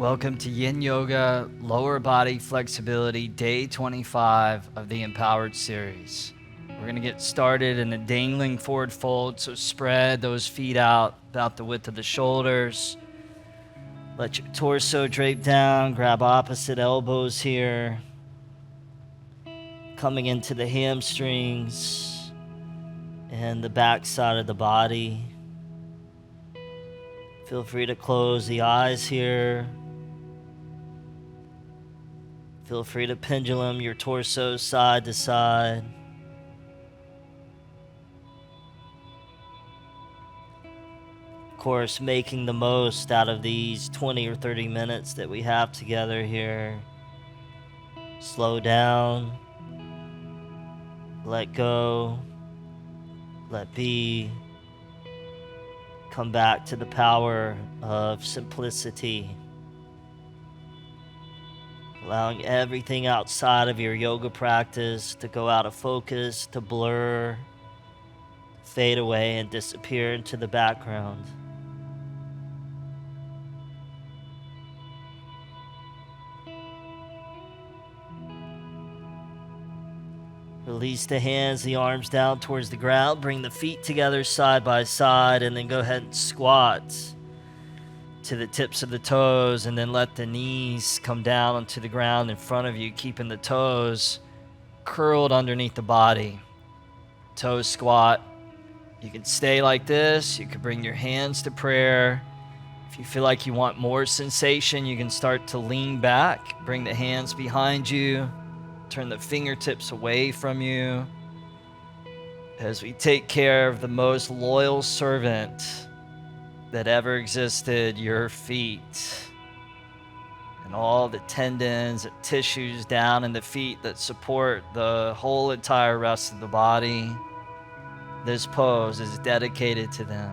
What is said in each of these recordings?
Welcome to Yin Yoga Lower Body Flexibility Day 25 of the Empowered Series. We're going to get started in a dangling forward fold, so spread those feet out about the width of the shoulders. Let your torso drape down, grab opposite elbows here. Coming into the hamstrings and the back side of the body. Feel free to close the eyes here. Feel free to pendulum your torso side to side. Of course, making the most out of these 20 or 30 minutes that we have together here. Slow down. Let go. Let be. Come back to the power of simplicity. Allowing everything outside of your yoga practice to go out of focus, to blur, fade away, and disappear into the background. Release the hands, the arms down towards the ground. Bring the feet together side by side, and then go ahead and squat to the tips of the toes, and then let the knees come down onto the ground in front of you, keeping the toes curled underneath the body. Toe squat. You can stay like this. You can bring your hands to prayer. If you feel like you want more sensation, you can start to lean back. Bring the hands behind you. Turn the fingertips away from you. As we take care of the most loyal servant that ever existed, your feet. And all the tendons and tissues down in the feet that support the whole entire rest of the body. This pose is dedicated to them.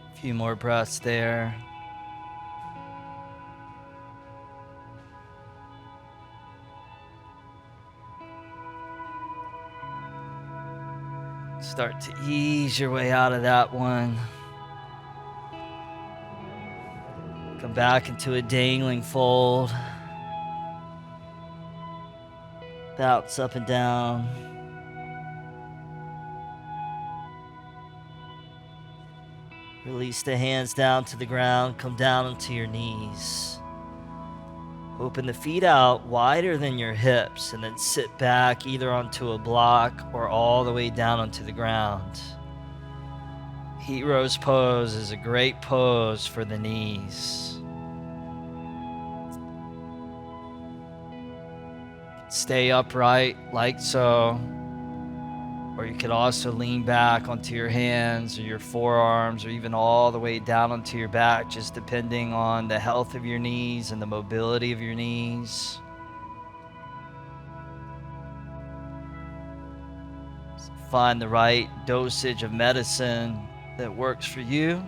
A few more breaths there. Start to ease your way out of that one. Come back into a dangling fold. Bounce up and down. Release the hands down to the ground. Come down onto your knees. Open the feet out wider than your hips, and then sit back either onto a block or all the way down onto the ground. Hero's pose is a great pose for the knees. Stay upright like so, or you could also lean back onto your hands or your forearms, or even all the way down onto your back, just depending on the health of your knees and the mobility of your knees. Find the right dosage of medicine that works for you.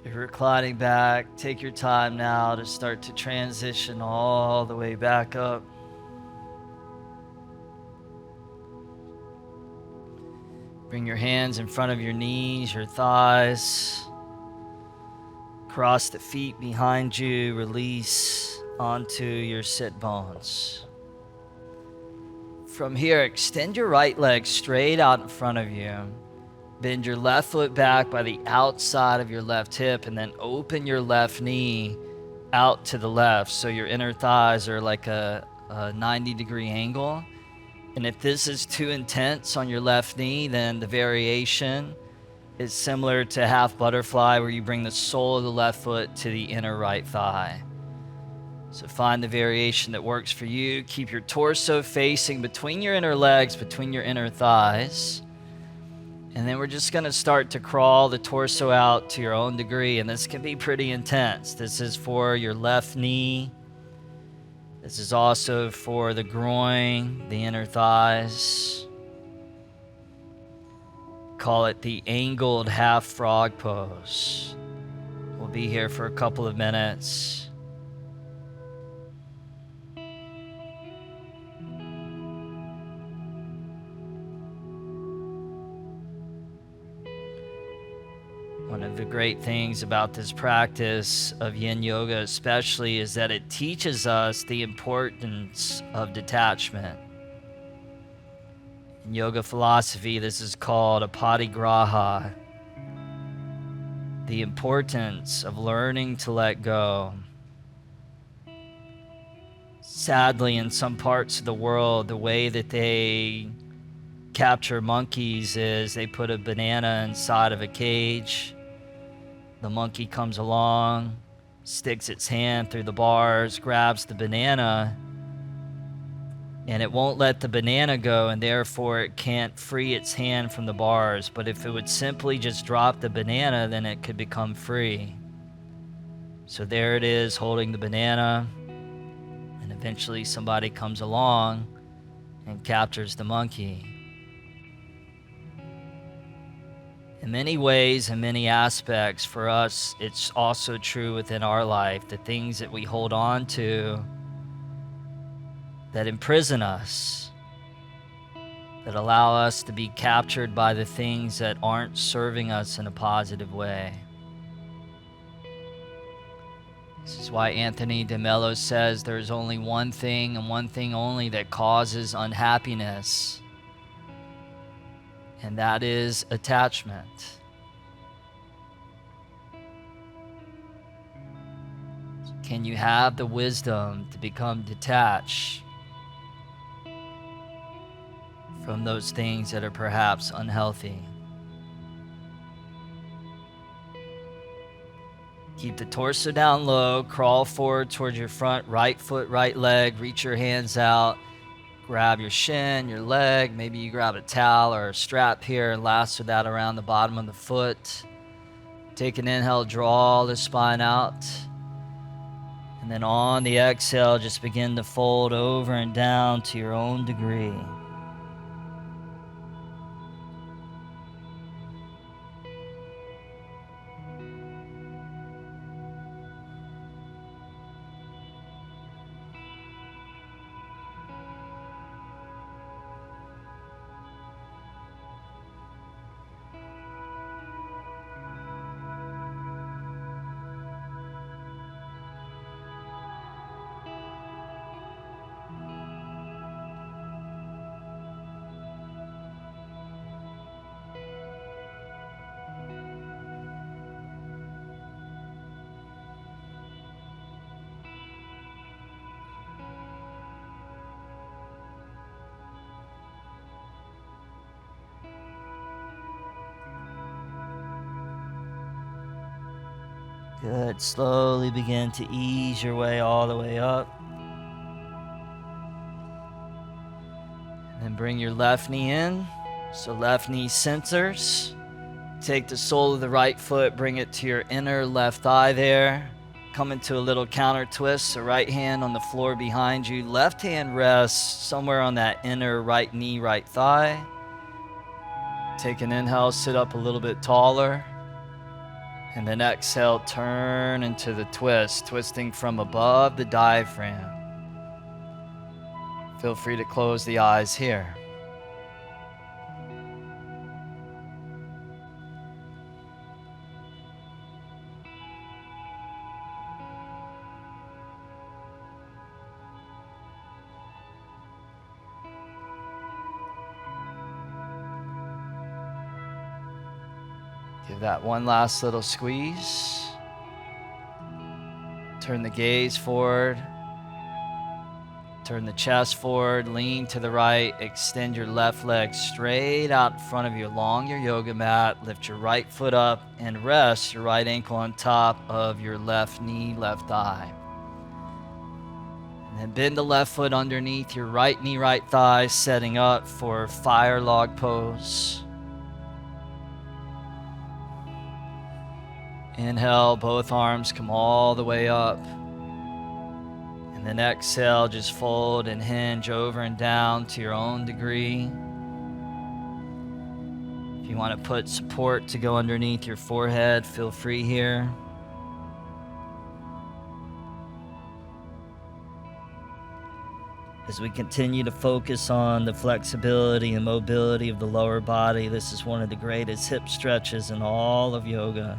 You're reclining back. Take your time now to start to transition all the way back up. Bring your hands in front of your knees, your thighs. Cross the feet behind you. Release onto your sit bones. From here, extend your right leg straight out in front of you. Bend your left foot back by the outside of your left hip, and then open your left knee out to the left so your inner thighs are like a 90-degree angle. And if this is too intense on your left knee, then the variation is similar to half butterfly, where you bring the sole of the left foot to the inner right thigh. So find the variation that works for you. Keep your torso facing between your inner legs, between your inner thighs. And then we're just going to start to crawl the torso out to your own degree. And this can be pretty intense. This is for your left knee. This is also for the groin, the inner thighs. Call it the angled half frog pose. We'll be here for a couple of minutes. One of the great things about this practice of yin yoga especially is that it teaches us the importance of detachment. In yoga philosophy, this is called aparigraha, the importance of learning to let go. Sadly, in some parts of the world, the way that they capture monkeys is they put a banana inside of a cage. The monkey comes along, sticks its hand through the bars, grabs the banana, and it won't let the banana go, and therefore it can't free its hand from the bars. But if it would simply just drop the banana, then it could become free. So there it is, holding the banana, and eventually somebody comes along and captures the monkey. In many ways and many aspects, for us, it's also true within our life. The things that we hold on to that imprison us, that allow us to be captured by the things that aren't serving us in a positive way. This is why Anthony de Mello says there's only one thing and one thing only that causes unhappiness, and that is attachment. Can you have the wisdom to become detached from those things that are perhaps unhealthy? Keep the torso down low, crawl forward towards your front right foot, right leg, reach your hands out. Grab your shin, your leg, maybe you grab a towel or a strap here and lasso that around the bottom of the foot. Take an inhale, draw the spine out. And then on the exhale, just begin to fold over and down to your own degree. Good. Slowly begin to ease your way all the way up. And then bring your left knee in. So left knee centers. Take the sole of the right foot, bring it to your inner left thigh there. Come into a little counter twist. So right hand on the floor behind you. Left hand rests somewhere on that inner right knee, right thigh. Take an inhale, sit up a little bit taller. And then exhale, turn into the twist, twisting from above the diaphragm. Feel free to close the eyes here. Give that one last little squeeze. Turn the gaze forward. Turn the chest forward, lean to the right, extend your left leg straight out in front of you along your yoga mat. Lift your right foot up and rest your right ankle on top of your left knee, left thigh. And then bend the left foot underneath your right knee, right thigh, setting up for fire log pose. Inhale, both arms come all the way up. And then exhale, just fold and hinge over and down to your own degree. If you want to put support to go underneath your forehead, feel free here. As we continue to focus on the flexibility and mobility of the lower body, this is one of the greatest hip stretches in all of yoga.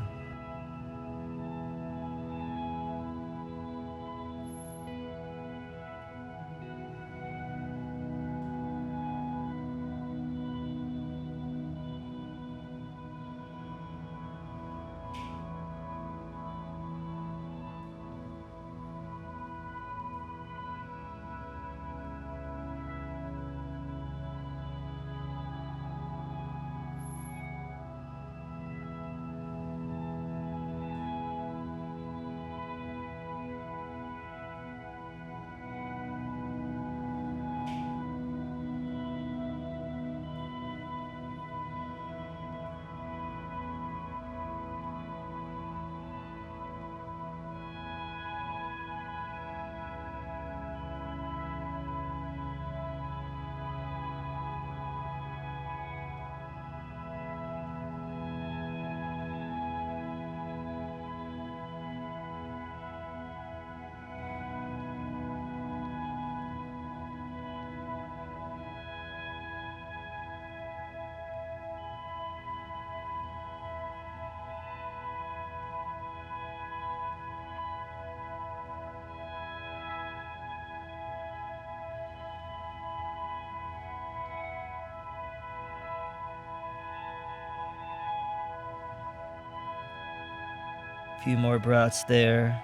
A few more breaths there.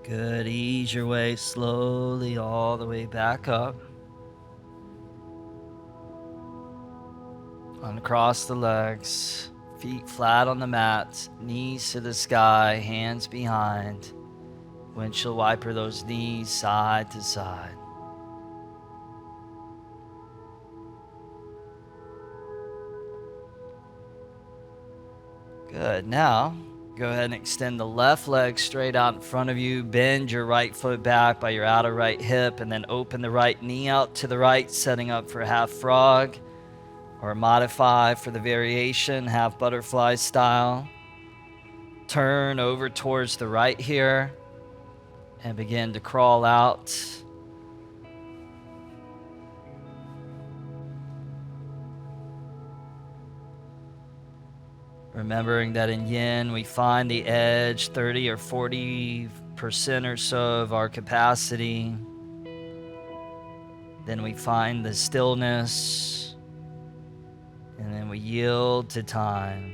Good. Ease your way slowly all the way back up. Uncross the legs, feet flat on the mat, knees to the sky, hands behind. Windshield wiper those knees side to side. Good. Now, go ahead and extend the left leg straight out in front of you. Bend your right foot back by your outer right hip, and then open the right knee out to the right, setting up for half frog, or modify for the variation, half butterfly style. Turn over towards the right here and begin to crawl out. Remembering that in yin, we find the edge, 30 or 40% or so of our capacity. Then we find the stillness, and then we yield to time.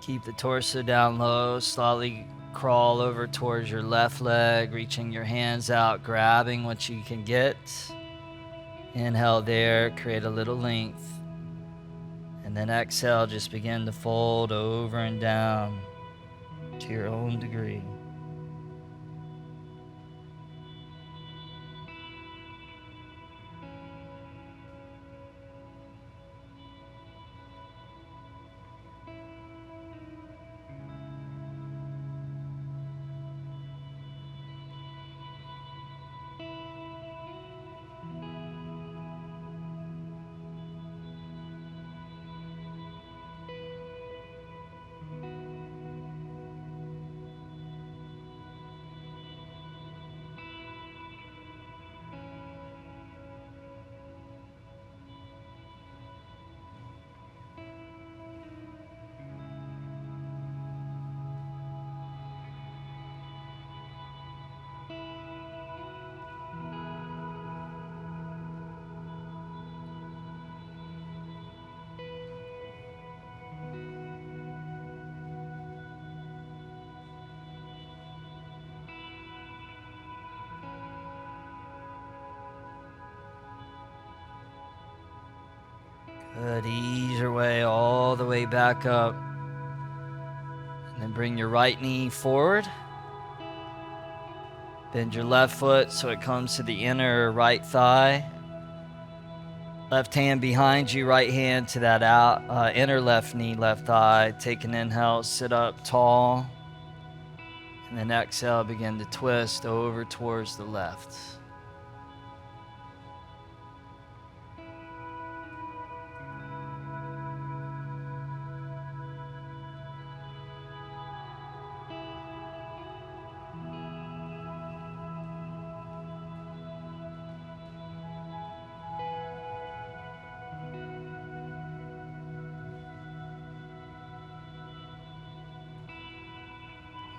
Keep the torso down low. Slowly crawl over towards your left leg, reaching your hands out, grabbing what you can get. Inhale there, create a little length. And then exhale, just begin to fold over and down to your own degree. Good. Ease your way all the way back up. And then bring your right knee forward. Bend your left foot so it comes to the inner right thigh. Left hand behind you, right hand to that inner left knee, left thigh. Take an inhale, sit up tall. And then exhale, begin to twist over towards the left.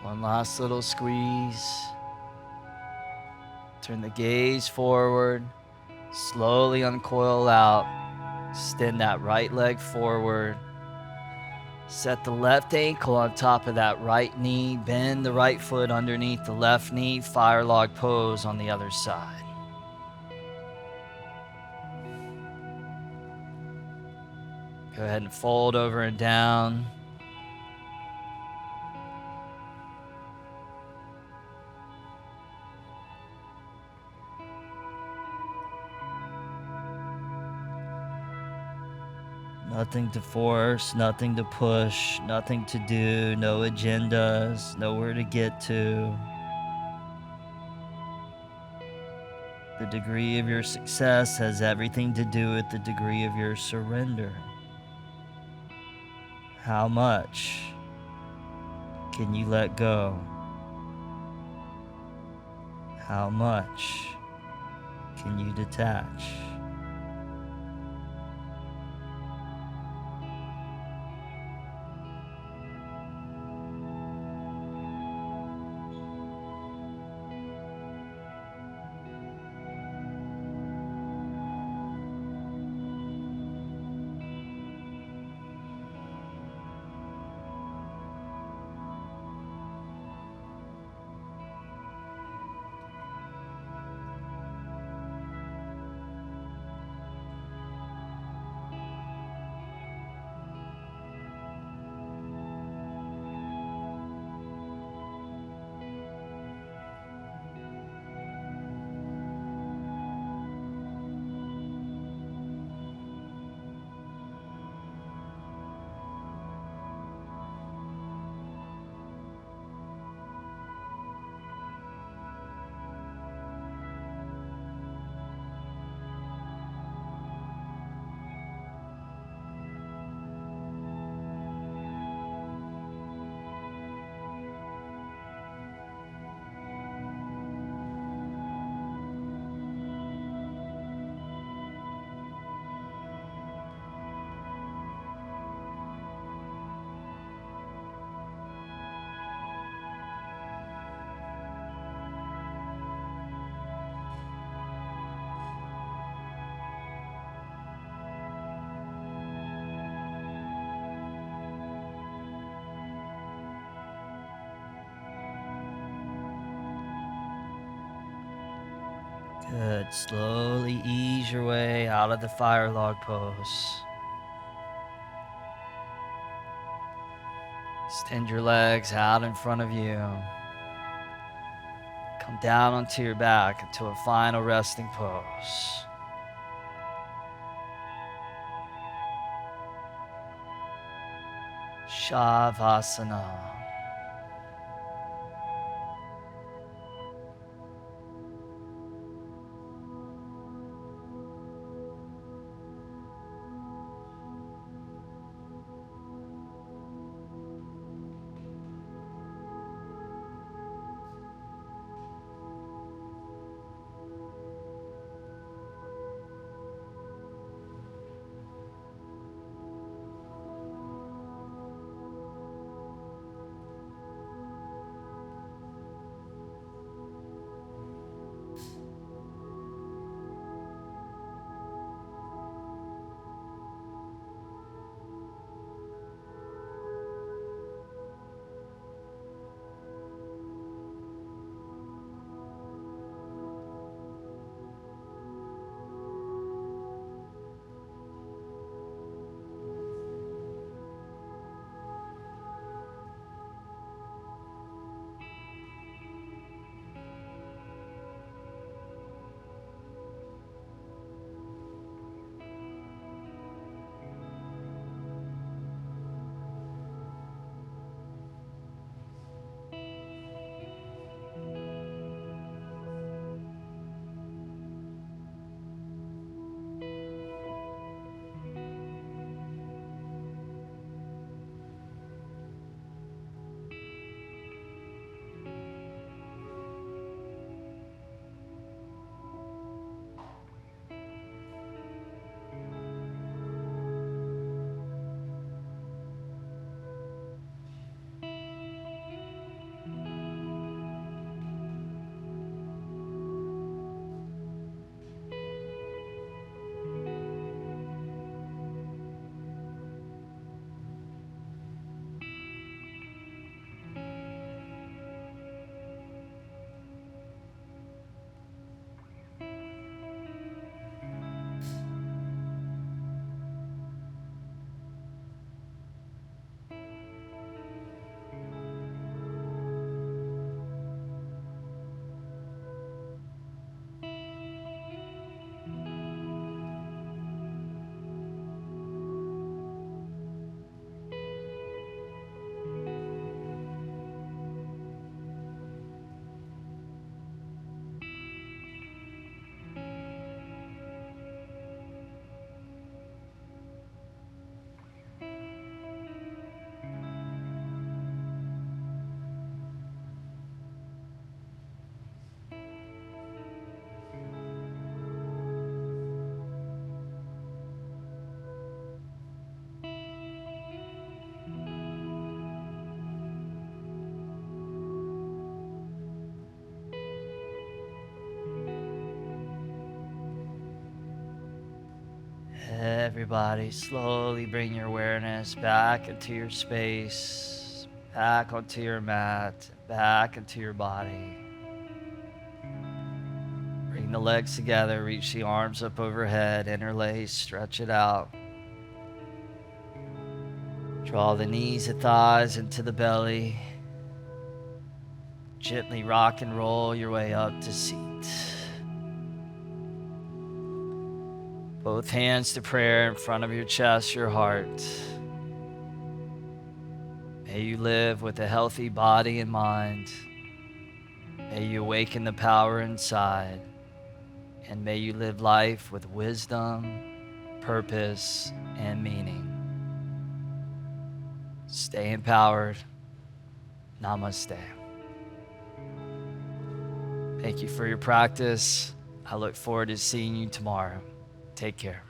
One last little squeeze. Turn the gaze forward. Slowly uncoil out. Extend that right leg forward. Set the left ankle on top of that right knee. Bend the right foot underneath the left knee. Fire log pose on the other side. Go ahead and fold over and down. Nothing to force, nothing to push, nothing to do, no agendas, nowhere to get to. The degree of your success has everything to do with the degree of your surrender. How much can you let go? How much can you detach? Good. Slowly ease your way out of the fire log pose. Extend your legs out in front of you. Come down onto your back into a final resting pose. Shavasana. Everybody, slowly bring your awareness back into your space, back onto your mat, back into your body. Bring the legs together, reach the arms up overhead, interlace, stretch it out. Draw the knees and thighs into the belly. Gently rock and roll your way up to seat. Both hands to prayer in front of your chest, your heart. May you live with a healthy body and mind. May you awaken the power inside. And may you live life with wisdom, purpose, and meaning. Stay empowered. Namaste. Thank you for your practice. I look forward to seeing you tomorrow. Take care.